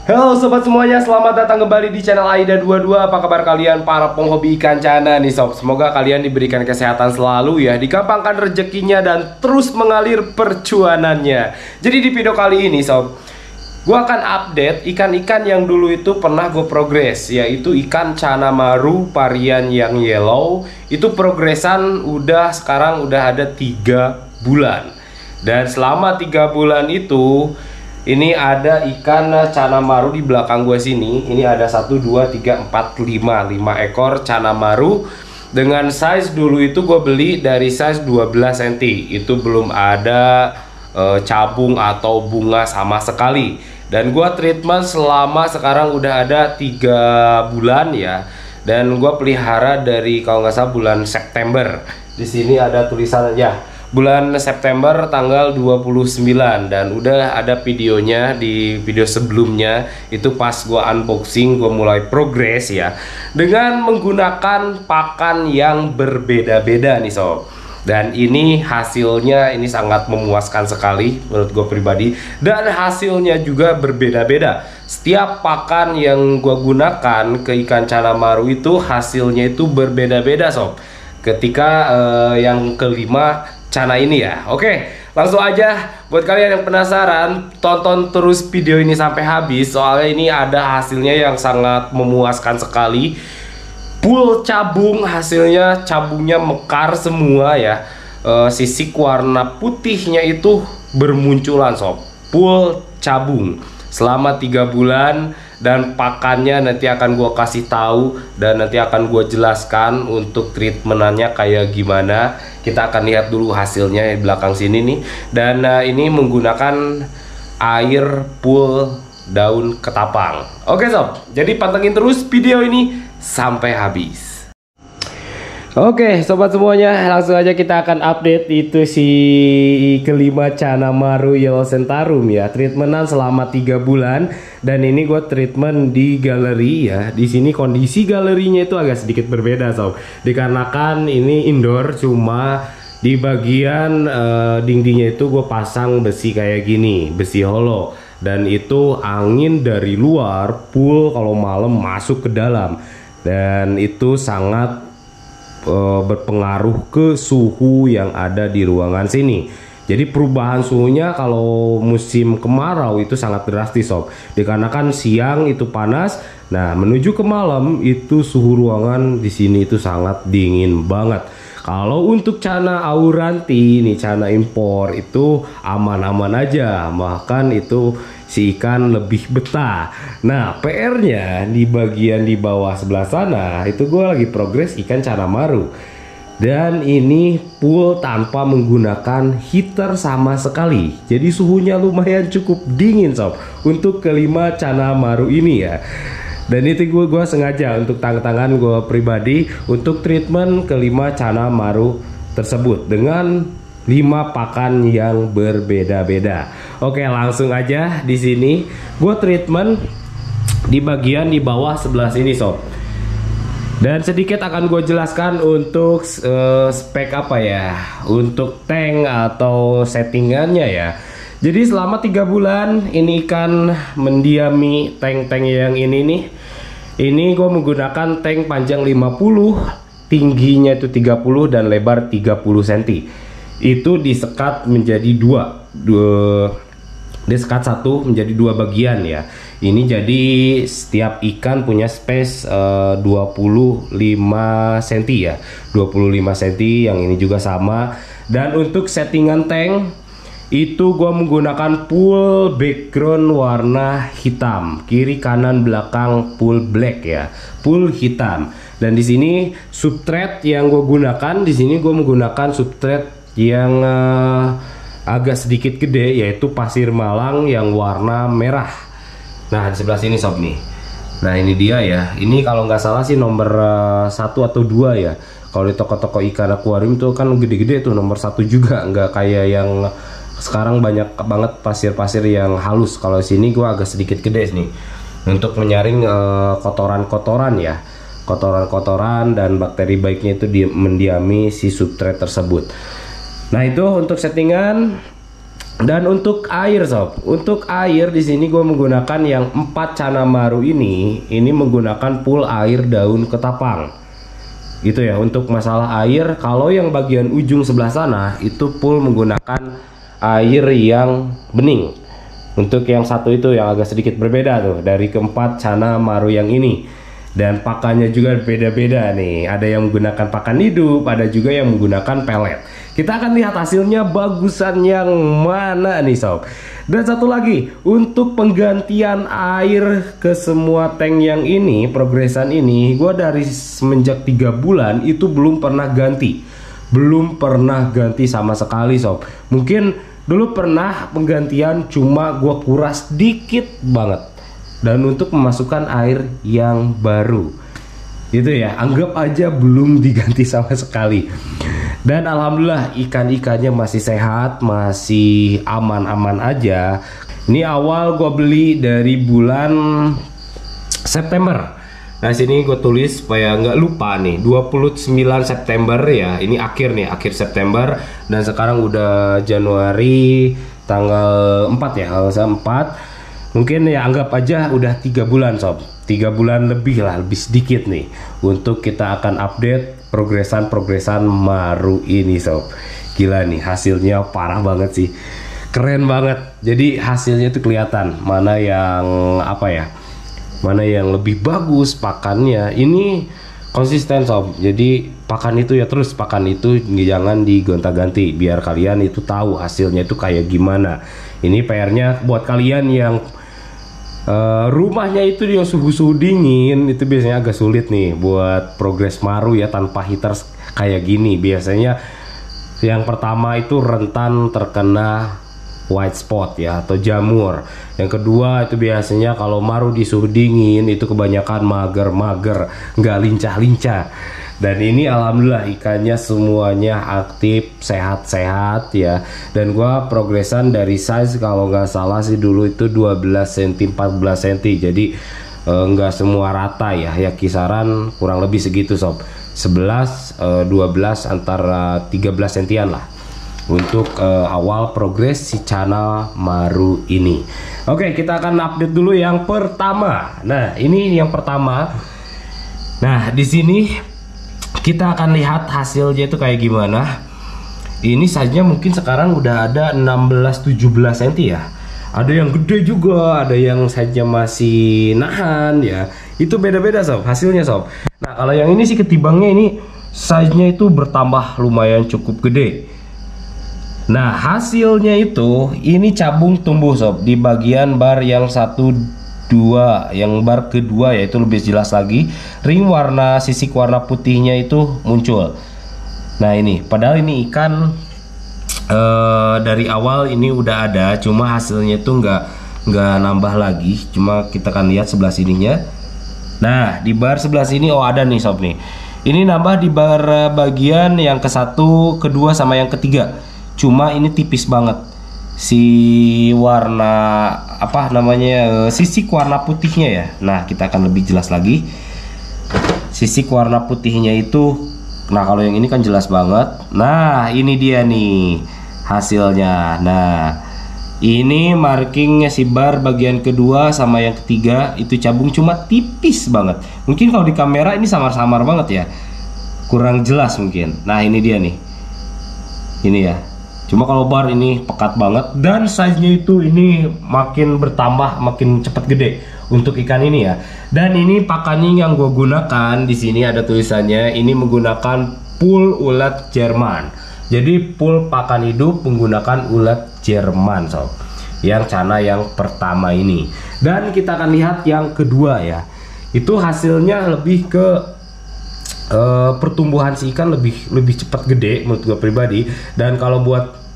Halo sobat semuanya, selamat datang kembali di channel Aida22. Apa kabar kalian para penghobi ikan cana nih sob? Semoga kalian diberikan kesehatan selalu ya, digampangkan rezekinya dan terus mengalir percuanannya. Jadi di video kali ini sob, gue akan update ikan-ikan yang dulu itu pernah gue progres, yaitu ikan cana maru varian yang yellow. Itu progresan sekarang udah ada 3 bulan. Dan selama 3 bulan itu ini ada ikan cana maru di belakang gue sini. Ini ada 1, 2, 3, 4, 5 ekor cana maru. Dengan size dulu itu gue beli dari size 12 cm. Itu belum ada cabung atau bunga sama sekali. Dan gue treatment selama sekarang udah ada 3 bulan ya. Dan gue pelihara dari kalau nggak salah bulan September. Di sini ada tulisannya bulan September tanggal 29, dan udah ada videonya di video sebelumnya. Itu pas gua unboxing, gua mulai progres ya dengan menggunakan pakan yang berbeda-beda nih sob. Dan ini hasilnya ini sangat memuaskan sekali menurut gue pribadi, dan hasilnya juga berbeda-beda. Setiap pakan yang gue gunakan ke ikan cana maru itu hasilnya itu berbeda-beda sob. Ketika yang kelima cana ini ya. Oke, langsung aja buat kalian yang penasaran, tonton terus video ini sampai habis, soalnya ini ada hasilnya yang sangat memuaskan sekali. Full cabung, hasilnya cabungnya mekar semua ya. Sisik warna putihnya itu bermunculan sob. Full cabung selama 3 bulan. Dan pakannya nanti akan gue kasih tahu, dan nanti akan gue jelaskan untuk treatmentannya kayak gimana. Kita akan lihat dulu hasilnya di belakang sini nih. Dan ini menggunakan air pool daun ketapang. Oke sob, jadi pantengin terus video ini sampai habis. Oke sobat semuanya, langsung aja kita akan update itu si kelima cana maru yellow centaurum ya. Treatmentan selama 3 bulan, dan ini gue treatment di galeri ya. Di sini kondisi galerinya itu agak sedikit berbeda sob, dikarenakan ini indoor, cuma di bagian dindingnya itu gue pasang besi kayak gini, besi hollow. Dan itu angin dari luar pool kalau malam masuk ke dalam, dan itu sangat berpengaruh ke suhu yang ada di ruangan sini. Jadi perubahan suhunya kalau musim kemarau itu sangat drastis sob, dikarenakan siang itu panas, nah menuju ke malam itu suhu ruangan di sini itu sangat dingin banget. Kalau untuk cana auranti nih, cana impor itu aman-aman aja, bahkan itu si ikan lebih betah. Nah PR-nya di bagian di bawah sebelah sana itu gue lagi progres ikan cana maru, dan ini pool tanpa menggunakan heater sama sekali. Jadi suhunya lumayan cukup dingin sob untuk kelima cana maru ini ya. Dan itu gue sengaja untuk tangan gue pribadi untuk treatment kelima cana maru tersebut dengan 5 pakan yang berbeda-beda. Oke, langsung aja di sini gue treatment di bagian di bawah sebelah sini sob. Dan sedikit akan gue jelaskan untuk spek apa ya, untuk tank atau settingannya ya. Jadi selama 3 bulan ini ikan mendiami tank-tank yang ini nih. Ini gue menggunakan tank panjang 50, tingginya itu 30 dan lebar 30 cm. Itu disekat menjadi disekat satu menjadi 2 bagian ya. Ini jadi setiap ikan punya space 25 cm ya, 25 cm. Yang ini juga sama. Dan untuk settingan tank itu gue menggunakan full background warna hitam, kiri kanan belakang full black ya, full hitam. Dan di sini substrate yang gue gunakan, di sini gue menggunakan substrate yang agak sedikit gede, yaitu pasir malang yang warna merah. Nah di sebelah sini sob nih. Nah ini dia ya, ini kalau nggak salah sih nomor 1 atau 2 ya. Kalau di toko-toko ikan akuarium tuh kan gede-gede tuh, nomor 1 juga, nggak kayak yang sekarang banyak banget pasir-pasir yang halus. Kalau sini gua agak sedikit gede nih untuk menyaring kotoran-kotoran ya, kotoran-kotoran dan bakteri baiknya itu mendiami si substrate tersebut. Nah itu untuk settingan Dan untuk air sob, untuk air di sini gue menggunakan yang 4 Cana Maru ini menggunakan pool air daun ketapang. Gitu ya, untuk masalah air, kalau yang bagian ujung sebelah sana itu pool menggunakan air yang bening. Untuk yang satu itu yang agak sedikit berbeda tuh dari keempat Cana Maru yang ini. Dan pakannya juga beda-beda nih. Ada yang menggunakan pakan hidup, ada juga yang menggunakan pelet. Kita akan lihat hasilnya bagusan yang mana nih sob. Dan satu lagi, untuk penggantian air ke semua tank yang ini, progresan ini, gue dari semenjak 3 bulan itu belum pernah ganti. Belum pernah ganti sama sekali sob. Mungkin dulu pernah penggantian, cuma gue kuras dikit banget. Dan untuk memasukkan air yang baru itu ya, anggap aja belum diganti sama sekali. Dan alhamdulillah ikan-ikannya masih sehat, masih aman-aman aja. Ini awal gue beli dari bulan September. Nah sini gue tulis supaya nggak lupa nih, 29 September ya. Ini akhir nih, akhir September. Dan sekarang udah Januari tanggal 4 ya, kalau saya 4. Mungkin ya anggap aja udah 3 bulan sob, 3 bulan lebih lah, lebih sedikit nih. Untuk kita akan update progresan Maru ini sob. Gila nih, hasilnya parah banget sih, keren banget. Jadi hasilnya tuh kelihatan mana yang apa ya, mana yang lebih bagus pakannya. Ini konsisten sob, jadi pakan itu ya terus pakan itu, jangan digonta-ganti, biar kalian itu tahu hasilnya itu kayak gimana. Ini PR-nya buat kalian yang rumahnya itu yang suhu-suhu dingin, itu biasanya agak sulit nih buat progres Maru ya tanpa heater kayak gini. Biasanya yang pertama itu rentan terkena white spot ya atau jamur. Yang kedua itu biasanya kalau Maru di suhu dingin itu kebanyakan mager-mager, nggak lincah-lincah. Dan ini alhamdulillah ikannya semuanya aktif, sehat-sehat ya. Dan gua progresan dari size kalau nggak salah sih dulu itu 12 cm 14 cm. Jadi nggak semua rata ya, ya kisaran kurang lebih segitu sob. 11 12 antara 13 sentian lah untuk awal progres si Cana Maru ini. Oke, kita akan update dulu yang pertama. Nah, ini yang pertama. Nah, di sini kita akan lihat hasilnya itu kayak gimana. Ini saja mungkin sekarang udah ada 16-17 cm ya. Ada yang gede juga, ada yang saja masih nahan ya. Itu beda-beda sob hasilnya sob. Nah kalau yang ini sih ketibangnya ini size-nya itu bertambah lumayan cukup gede. Nah hasilnya itu ini cabung tumbuh sob di bagian bar yang 1 2, yang bar kedua yaitu lebih jelas lagi, ring warna sisik warna putihnya itu muncul. Nah ini padahal ini ikan dari awal ini udah ada, cuma hasilnya itu nggak nambah lagi. Cuma kita akan lihat sebelah sininya. Nah di bar sebelah sini oh ada nih sob nih, ini nambah di bar bagian yang ke-1, kedua sama yang ketiga. Cuma ini tipis banget si warna apa namanya sisik warna putihnya ya. Nah kita akan lebih jelas lagi sisik warna putihnya itu. Nah kalau yang ini kan jelas banget. Nah ini dia nih hasilnya. Nah ini markingnya si bar bagian kedua sama yang ketiga itu cabung cuma tipis banget. Mungkin kalau di kamera ini samar-samar banget ya, kurang jelas mungkin. Nah ini dia nih, ini ya. Cuma kalau bar ini pekat banget dan size-nya itu ini makin bertambah, makin cepat gede untuk ikan ini ya. Dan ini pakannya yang gue gunakan di sini ada tulisannya, ini menggunakan pool ulat Jerman. Jadi pool pakan hidup menggunakan ulat Jerman sob. Yang Cana yang pertama ini. Dan kita akan lihat yang kedua ya. Itu hasilnya lebih ke pertumbuhan si ikan lebih cepat gede menurut gue pribadi. Dan kalau buat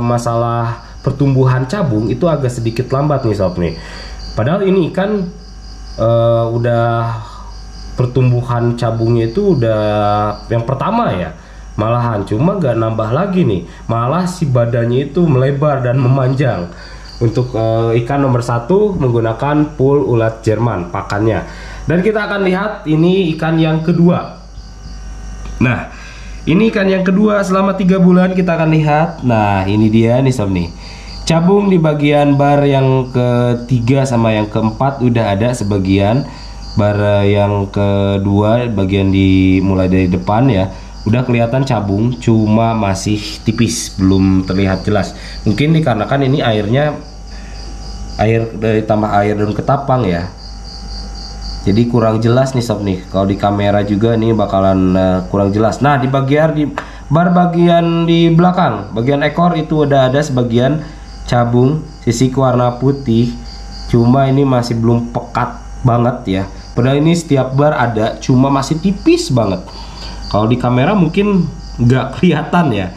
masalah pertumbuhan cabung itu agak sedikit lambat nih sob nih. Padahal ini ikan udah pertumbuhan cabungnya itu udah yang pertama ya, malahan cuma gak nambah lagi nih, malah si badannya itu melebar dan memanjang. Untuk ikan nomor 1 menggunakan pool ulat Jerman pakannya. Dan kita akan lihat ini ikan yang kedua. Nah ini ikan yang kedua selama 3 bulan kita akan lihat. Nah ini dia nih sob nih, Cabung di bagian bar yang ketiga sama yang keempat udah ada sebagian. Bar yang kedua bagian mulai dari depan ya, udah kelihatan cabung, cuma masih tipis, belum terlihat jelas. Mungkin dikarenakan ini air dari tambah air daun ketapang ya, jadi kurang jelas nih sob nih. Kalau di kamera juga nih bakalan kurang jelas. Nah di bar bagian di belakang, bagian ekor itu udah ada sebagian cabung sisik warna putih, cuma ini masih belum pekat banget ya. Padahal ini setiap bar ada, cuma masih tipis banget. Kalau di kamera mungkin nggak kelihatan ya.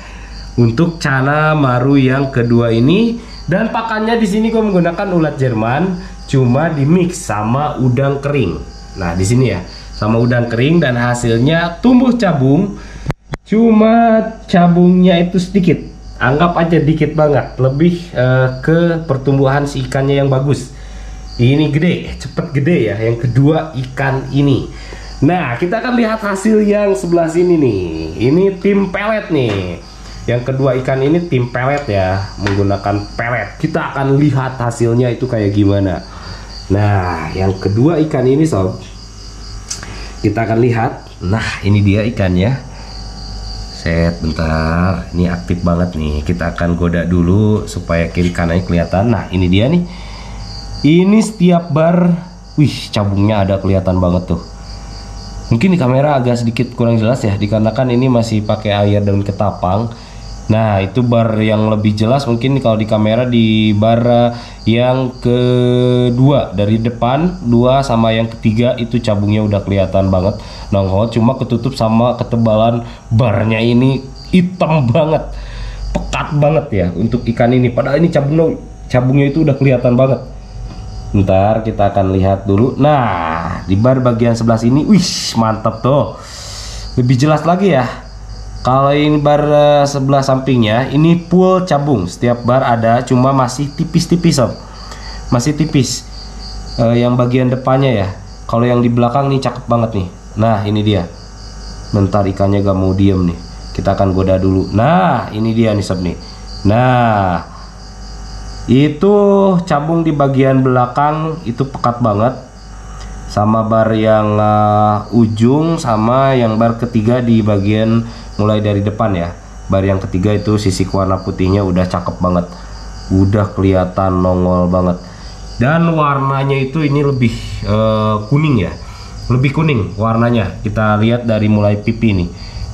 Untuk Channa Maru yang kedua ini, dan pakannya di sini gue menggunakan ulat Jerman, cuma di mix sama udang kering. Nah di sini ya, sama udang kering, dan hasilnya tumbuh cabung. Cuma cabungnya itu sedikit. Anggap aja dikit banget, lebih ke pertumbuhan si ikannya yang bagus. Ini gede, cepet gede ya, yang kedua ikan ini. Nah kita akan lihat hasil yang sebelah sini nih. Ini tim pelet nih. Yang kedua ikan ini tim pelet ya, menggunakan pelet. Kita akan lihat hasilnya itu kayak gimana. Nah yang kedua ikan ini sob, kita akan lihat. Nah ini dia ikannya. Set, bentar, ini aktif banget nih. Kita akan goda dulu supaya kiri kanannya kelihatan. Nah ini dia nih. Ini setiap bar, wih cabungnya ada kelihatan banget tuh. Mungkin di kamera agak sedikit kurang jelas ya, dikarenakan ini masih pakai air daun ketapang. Nah itu bar yang lebih jelas mungkin kalau di kamera di bar yang kedua dari depan, dua sama yang ketiga itu cabungnya udah kelihatan banget nongol, cuma ketutup sama ketebalan barnya ini hitam banget, pekat banget ya untuk ikan ini. Padahal ini cabungnya itu udah kelihatan banget. Ntar kita akan lihat dulu. Nah di bar bagian sebelah sini, wih mantap tuh, lebih jelas lagi ya. Kalau ini bar sebelah sampingnya ini full cabung, setiap bar ada, cuma masih tipis-tipis sob, masih tipis. Yang bagian depannya ya, kalau yang di belakang nih cakep banget nih. Nah ini dia. Bentar ikannya gak mau diem nih, kita akan goda dulu. Nah ini dia nih sob nih. Nah itu cabung di bagian belakang itu pekat banget, sama bar yang ujung, sama yang bar ketiga di bagian mulai dari depan ya. Bar yang ketiga itu sisik warna putihnya udah cakep banget, udah kelihatan nongol banget. Dan warnanya itu ini lebih kuning ya, lebih kuning warnanya. Kita lihat dari mulai pipi nih,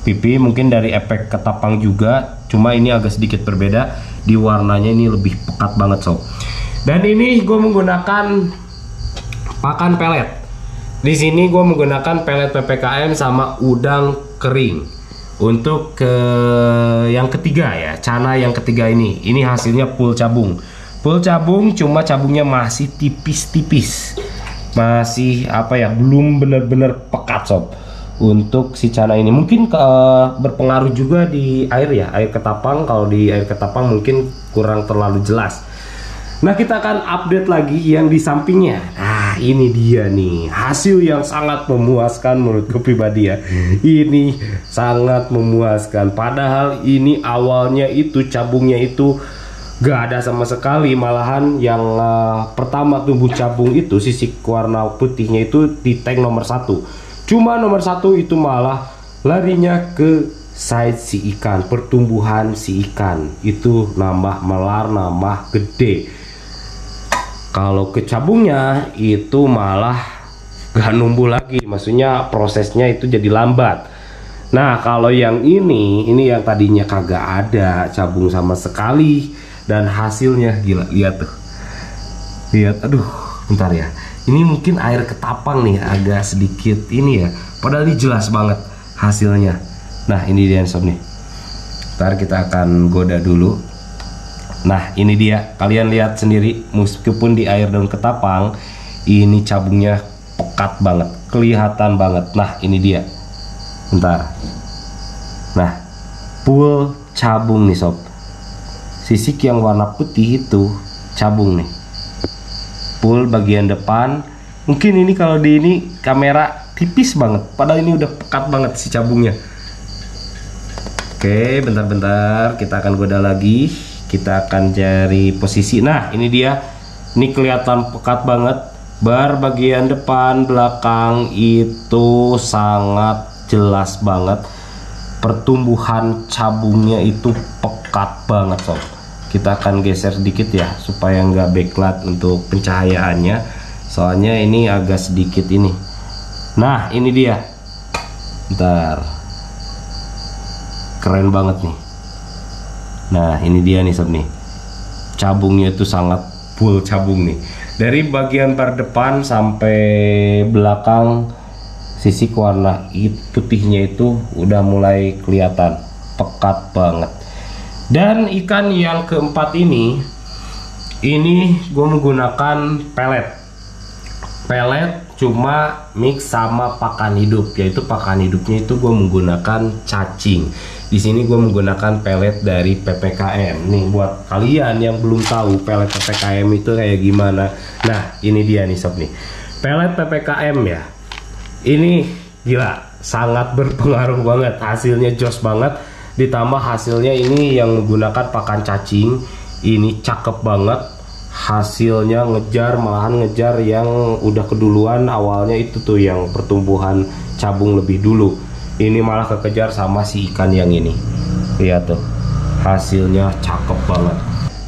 pipi mungkin dari efek ketapang juga, cuma ini agak sedikit berbeda di warnanya, ini lebih pekat banget sob. Dan ini gue menggunakan pakan pelet. Di sini gue menggunakan pelet PPKM sama udang kering. Untuk yang ketiga ya, Channa yang ketiga ini hasilnya full cabung. Full cabung, cuma cabungnya masih tipis-tipis. Masih apa ya, belum bener-bener pekat sob. Untuk si Channa ini mungkin berpengaruh juga di air ya, air ketapang. Kalau di air ketapang mungkin kurang terlalu jelas. Nah kita akan update lagi yang di sampingnya. Nah ini dia nih, hasil yang sangat memuaskan menurut gue pribadi ya. Ini sangat memuaskan. Padahal ini awalnya itu cabungnya itu gak ada sama sekali. Malahan yang pertama tumbuh cabung itu sisik warna putihnya itu di tank nomor 1. Cuma nomor 1 itu malah larinya ke size si ikan, pertumbuhan si ikan itu nambah melar, nambah gede. Kalau ke cabungnya itu malah gak numbuh lagi, maksudnya prosesnya itu jadi lambat. Nah kalau yang ini yang tadinya kagak ada cabung sama sekali, dan hasilnya gila, lihat tuh, lihat, aduh bentar ya. Ini mungkin air ketapang nih agak sedikit ini ya, padahal ini jelas banget hasilnya. Nah ini dia sob nih, ntar kita akan goda dulu. Nah ini dia, kalian lihat sendiri, meskipun di air daun ketapang ini cabungnya pekat banget, kelihatan banget. Nah ini dia, bentar. Nah full cabung nih sob, sisik yang warna putih itu cabung nih, full bagian depan. Mungkin ini kalau di ini kamera tipis banget, padahal ini udah pekat banget si cabungnya. Oke bentar-bentar, kita akan goda lagi. kita akan cari posisi. Nah ini dia, ini kelihatan pekat banget. Bar bagian depan belakang itu sangat jelas banget, pertumbuhan cabungnya itu pekat banget sob. Kita akan geser sedikit ya supaya nggak backlight untuk pencahayaannya, soalnya ini agak sedikit ini. Nah ini dia, ntar keren banget nih. Nah ini dia nih sob nih, cabungnya itu sangat full cabung nih, dari bagian bar depan sampai belakang sisi warna putihnya itu udah mulai kelihatan pekat banget. Dan ikan yang keempat ini gue menggunakan pelet cuma mix sama pakan hidup, yaitu pakan hidupnya itu gue menggunakan cacing. Di sini gue menggunakan pelet dari PPKM. Nih buat kalian yang belum tahu pelet PPKM itu kayak gimana. Nah ini dia nih sob nih, pelet PPKM ya. Ini gila, sangat berpengaruh banget, hasilnya jos banget. Ditambah hasilnya ini yang menggunakan pakan cacing, ini cakep banget. Hasilnya malahan ngejar yang udah keduluan awalnya itu tuh, yang pertumbuhan cabung lebih dulu. Ini malah kekejar sama si ikan yang ini. Lihat tuh, hasilnya cakep banget.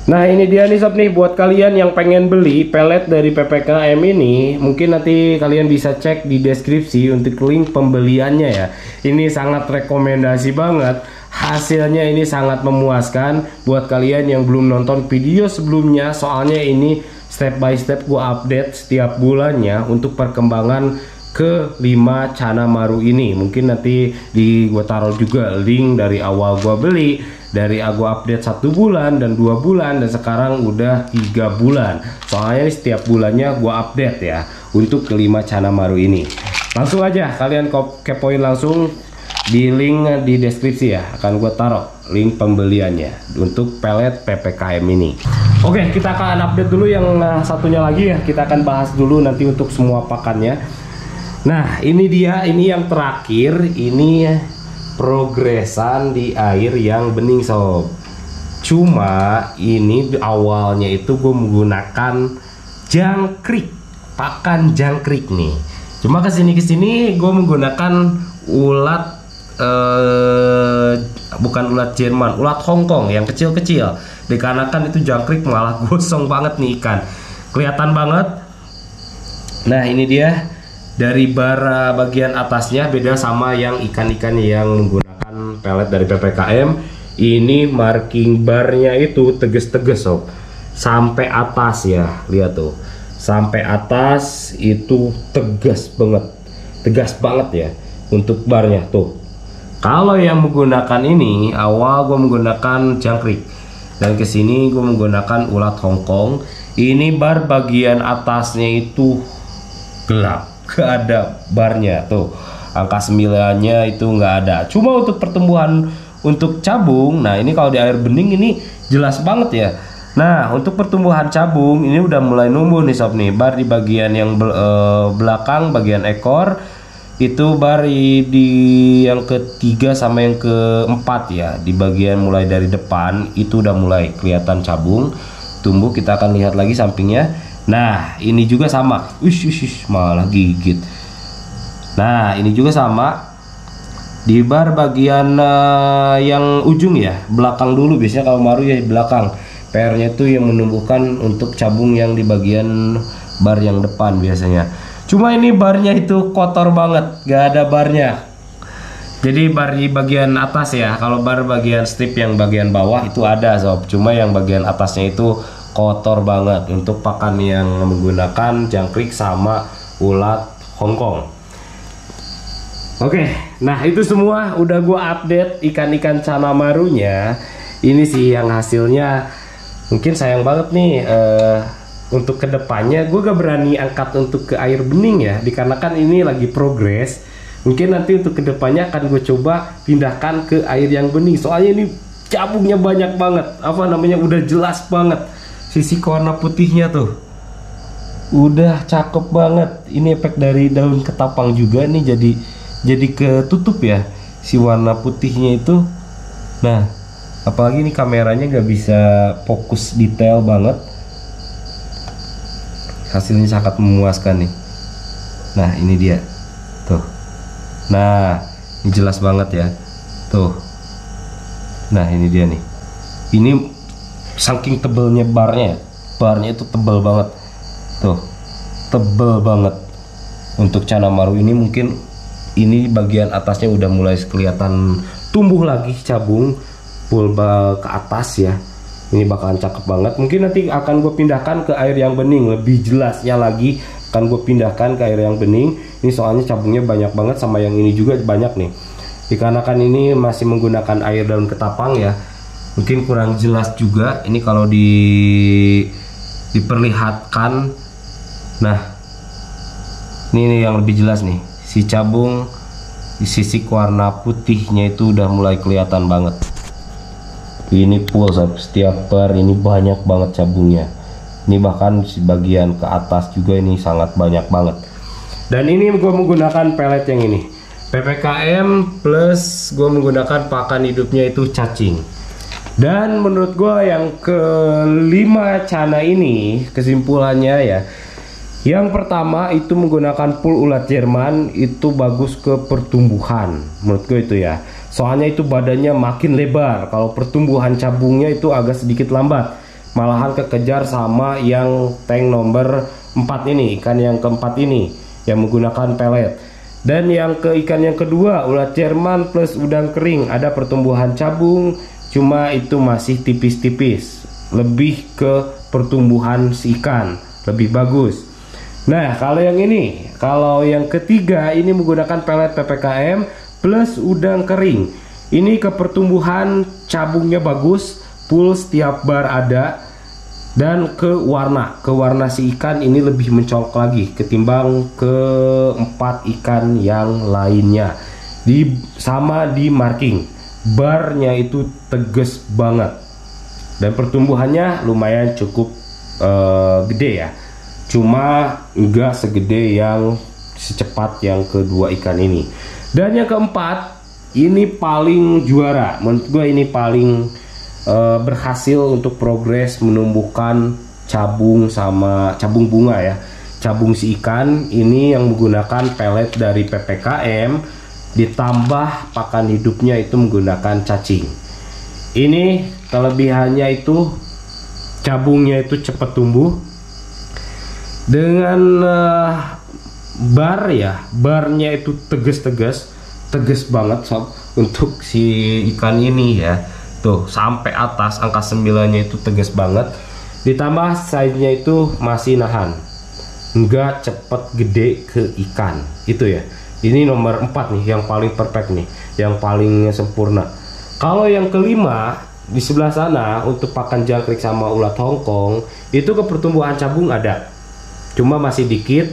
Nah ini dia nih sob nih, buat kalian yang pengen beli pelet dari PPKM ini, mungkin nanti kalian bisa cek di deskripsi untuk link pembeliannya ya. Ini sangat rekomendasi banget, hasilnya ini sangat memuaskan buat kalian yang belum nonton video sebelumnya. Soalnya ini step by step gua update setiap bulannya untuk perkembangan ke 5 Cana Maru ini. Mungkin nanti gua taruh juga link dari awal gua beli, dari aku update 1 bulan dan 2 bulan dan sekarang udah 3 bulan. Soalnya setiap bulannya gua update ya untuk ke 5 Cana Maru ini. Langsung aja kalian kepoin langsung di link di deskripsi ya, akan gue taruh link pembeliannya untuk pelet PPKM ini. Oke, kita akan update dulu yang satunya lagi ya, kita akan bahas dulu nanti untuk semua pakannya. Nah ini dia, ini yang terakhir, ini progresan di air yang bening sob. Cuma ini awalnya itu gue menggunakan jangkrik, pakan jangkrik nih. Cuma kesini gue menggunakan ulat bukan ulat Jerman, ulat Hongkong yang kecil-kecil. Dikarenakan itu jangkrik malah gosong banget nih ikan, kelihatan banget. Nah ini dia, dari bar bagian atasnya beda sama yang ikan-ikan yang menggunakan pelet dari PPKM. Ini marking barnya itu teges-teges sob, sampai atas ya, lihat tuh, sampai atas itu tegas banget ya untuk barnya tuh. Kalau yang menggunakan ini, awal gue menggunakan jangkrik dan kesini gue menggunakan ulat Hongkong. Ini bar bagian atasnya itu gelap, gak ada barnya tuh, angka 9-nya itu nggak ada. Cuma untuk pertumbuhan untuk cabung, nah ini kalau di air bening ini jelas banget ya. Nah untuk pertumbuhan cabung ini udah mulai numbuh nih sob nih. Bar di bagian yang belakang, bagian ekor itu bar di yang ketiga sama yang keempat ya, di bagian mulai dari depan itu udah mulai kelihatan cabung tumbuh. Kita akan lihat lagi sampingnya. Nah ini juga sama, malah gigit. Nah ini juga sama di bar bagian yang ujung ya, belakang dulu. Biasanya kalau maru ya di belakang, PR-nya itu yang menumbuhkan untuk cabung yang di bagian bar yang depan biasanya. Cuma ini barnya itu kotor banget, gak ada barnya. Jadi bar di bagian atas ya, kalau bar bagian strip yang bagian bawah itu ada sob. Cuma yang bagian atasnya itu kotor banget untuk pakan yang menggunakan jangkrik sama ulat Hongkong. Oke, nah itu semua udah gua update ikan-ikan Cana Marunya. Ini sih yang hasilnya mungkin sayang banget nih. Untuk kedepannya gue gak berani angkat untuk ke air bening ya, dikarenakan ini lagi progres. Mungkin nanti untuk kedepannya akan gue coba pindahkan ke air yang bening, soalnya ini cabungnya banyak banget, udah jelas banget. Sisi warna putihnya tuh udah cakep banget. Ini efek dari daun ketapang juga nih, jadi ketutup ya si warna putihnya itu. Nah Apalagi ini kameranya nggak bisa fokus detail banget. Hasilnya sangat memuaskan nih. Nah ini dia tuh. Nah ini jelas banget ya tuh. Nah ini dia nih. Ini saking tebelnya barnya itu tebel banget tuh, tebel banget. Untuk Canamaru ini mungkin ini bagian atasnya udah mulai kelihatan tumbuh lagi cabung pulba ke atas ya. Ini bakalan cakep banget. Mungkin nanti akan gue pindahkan ke air yang bening, lebih jelasnya lagi akan gue pindahkan ke air yang bening. Ini soalnya cabungnya banyak banget, sama yang ini juga banyak nih. Dikarenakan ini masih menggunakan air daun ketapang ya, mungkin kurang jelas juga ini kalau diperlihatkan. Nah ini yang lebih jelas nih, si cabung di sisi warna putihnya itu udah mulai kelihatan banget. Ini full sob, setiap bar ini banyak banget cabungnya. Ini bahkan di bagian ke atas juga ini sangat banyak banget. Dan ini gue menggunakan pelet yang ini PPKM plus gue menggunakan pakan hidupnya itu cacing. Dan menurut gue yang kelima cana ini kesimpulannya ya, yang pertama itu menggunakan pool ulat Jerman itu bagus ke pertumbuhan menurut gue itu ya. Soalnya itu badannya makin lebar, kalau pertumbuhan cabungnya itu agak sedikit lambat. Malahan kekejar sama yang tank nomor 4 ini, ikan yang keempat ini yang menggunakan pelet. Dan yang ikan yang kedua ulat Jerman plus udang kering, ada pertumbuhan cabung, cuma itu masih tipis-tipis, lebih ke pertumbuhan si ikan, lebih bagus. Nah kalau yang ini, kalau yang ketiga ini menggunakan pelet PPKM plus udang kering. Ini ke pertumbuhan cabungnya bagus, full setiap bar ada. Dan ke warna si ikan ini lebih mencolok lagi ketimbang keempat ikan yang lainnya. Sama di marking, barnya itu tegas banget. Dan pertumbuhannya lumayan cukup gede ya. Cuma enggak segede yang secepat yang kedua ikan ini. Dan yang keempat ini paling juara menurut gue, ini paling berhasil untuk progres menumbuhkan cabung sama cabung bunga ya, cabung si ikan ini yang menggunakan pelet dari PPKM ditambah pakan hidupnya itu menggunakan cacing. Ini kelebihannya itu cabungnya itu cepat tumbuh dengan barnya itu tegas banget sob untuk si ikan ini ya. Tuh sampai atas angka 9-nya itu tegas banget, ditambah size-nya itu masih nahan, enggak cepet gede ke ikan itu ya. Ini nomor 4 nih yang paling perfect nih, yang paling sempurna. Kalau yang kelima di sebelah sana untuk pakan jangkrik sama ulat Hongkong itu ke pertumbuhan cabung ada, cuma masih dikit.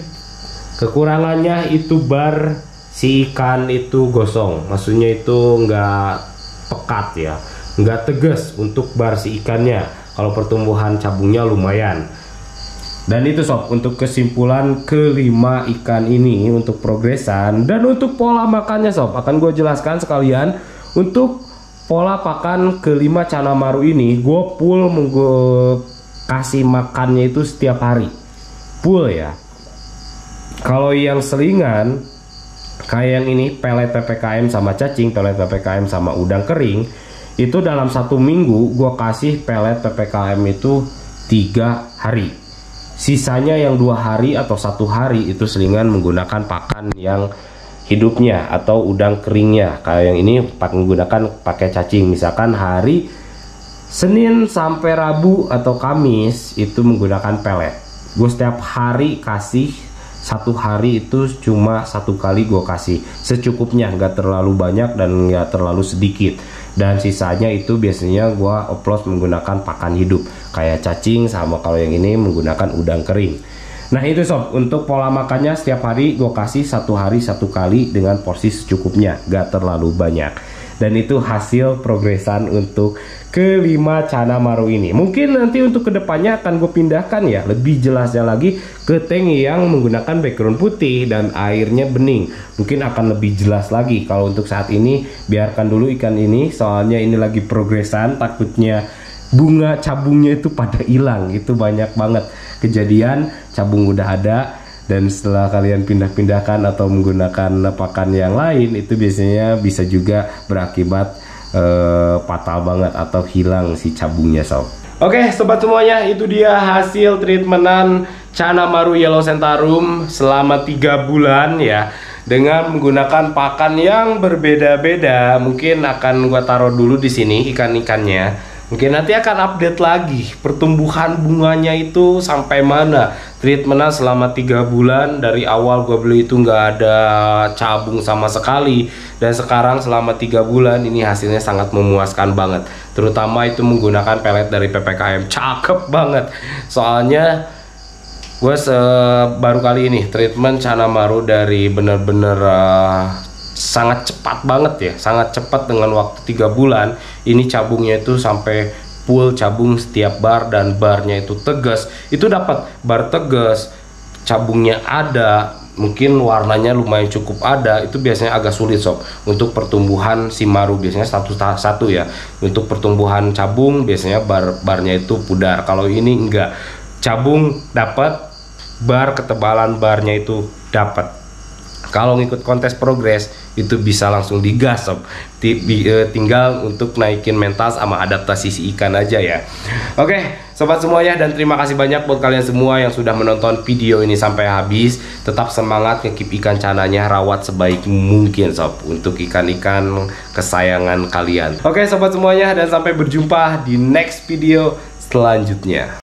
Kekurangannya itu bar si ikan itu gosong, maksudnya itu enggak pekat ya, enggak tegas untuk bar si ikannya. Kalau pertumbuhan cabungnya lumayan. Dan itu sob untuk kesimpulan kelima ikan ini untuk progresan. Dan untuk pola makannya sob akan gue jelaskan sekalian. Untuk pola pakan kelima Canamaru ini gue full kasih makannya itu setiap hari full ya. Kalau yang selingan kayak yang ini pelet PPKM sama cacing, pelet PPKM sama udang kering, itu dalam 1 minggu gue kasih pelet PPKM itu 3 hari. Sisanya yang 2 hari atau 1 hari itu selingan menggunakan pakan yang hidupnya atau udang keringnya. Kayak yang ini menggunakan pakai cacing. Misalkan hari Senin sampai Rabu atau Kamis itu menggunakan pelet. Gue setiap hari kasih, 1 hari itu cuma 1 kali gue kasih secukupnya, nggak terlalu banyak dan nggak terlalu sedikit. Dan sisanya itu biasanya gue oplos menggunakan pakan hidup kayak cacing, sama kalau yang ini menggunakan udang kering. Nah itu sob untuk pola makannya, setiap hari gue kasih 1 hari 1 kali dengan porsi secukupnya, nggak terlalu banyak. Dan itu hasil progresan untuk kelima Channa Marru ini. Mungkin nanti untuk kedepannya akan gue pindahkan ya, lebih jelasnya lagi ke tank yang menggunakan background putih dan airnya bening. Mungkin akan lebih jelas lagi. Kalau untuk saat ini biarkan dulu ikan ini, soalnya ini lagi progresan, takutnya bunga cabungnya itu pada hilang. Itu banyak banget kejadian cabung udah ada dan setelah kalian pindah-pindahkan atau menggunakan pakan yang lain, itu biasanya bisa juga berakibat fatal banget atau hilang si cabungnya sob. Oke sobat semuanya, itu dia hasil treatmentan Channa Marru Yellow Centaurum selama 3 bulan ya, dengan menggunakan pakan yang berbeda-beda. Mungkin akan gua taruh dulu di sini ikan-ikannya. Mungkin nanti akan update lagi pertumbuhan bunganya itu sampai mana. Treatmentnya selama 3 bulan, dari awal gue beli itu nggak ada cabung sama sekali. Dan sekarang selama 3 bulan ini hasilnya sangat memuaskan banget. Terutama itu menggunakan pelet dari PPKM, cakep banget. Soalnya gue baru kali ini treatment Channa Marru dari bener-bener sangat cepat banget ya, sangat cepat dengan waktu 3 bulan. Ini cabungnya itu sampai full cabung setiap bar, dan barnya itu tegas. Itu dapat bar tegas, cabungnya ada, mungkin warnanya lumayan cukup ada. Itu biasanya agak sulit sob untuk pertumbuhan si Marru, biasanya satu ya. Untuk pertumbuhan cabung biasanya barnya itu pudar. Kalau ini enggak, cabung dapat, bar ketebalan barnya itu dapat. Kalau ngikut kontes progres itu bisa langsung digas sob. Tinggal untuk naikin mental sama adaptasi si ikan aja ya. Oke sobat semuanya, dan terima kasih banyak buat kalian semua yang sudah menonton video ini sampai habis. Tetap semangat ngekip ikan Channanya, rawat sebaik mungkin sob untuk ikan-ikan kesayangan kalian. Oke sobat semuanya, dan sampai berjumpa di next video selanjutnya.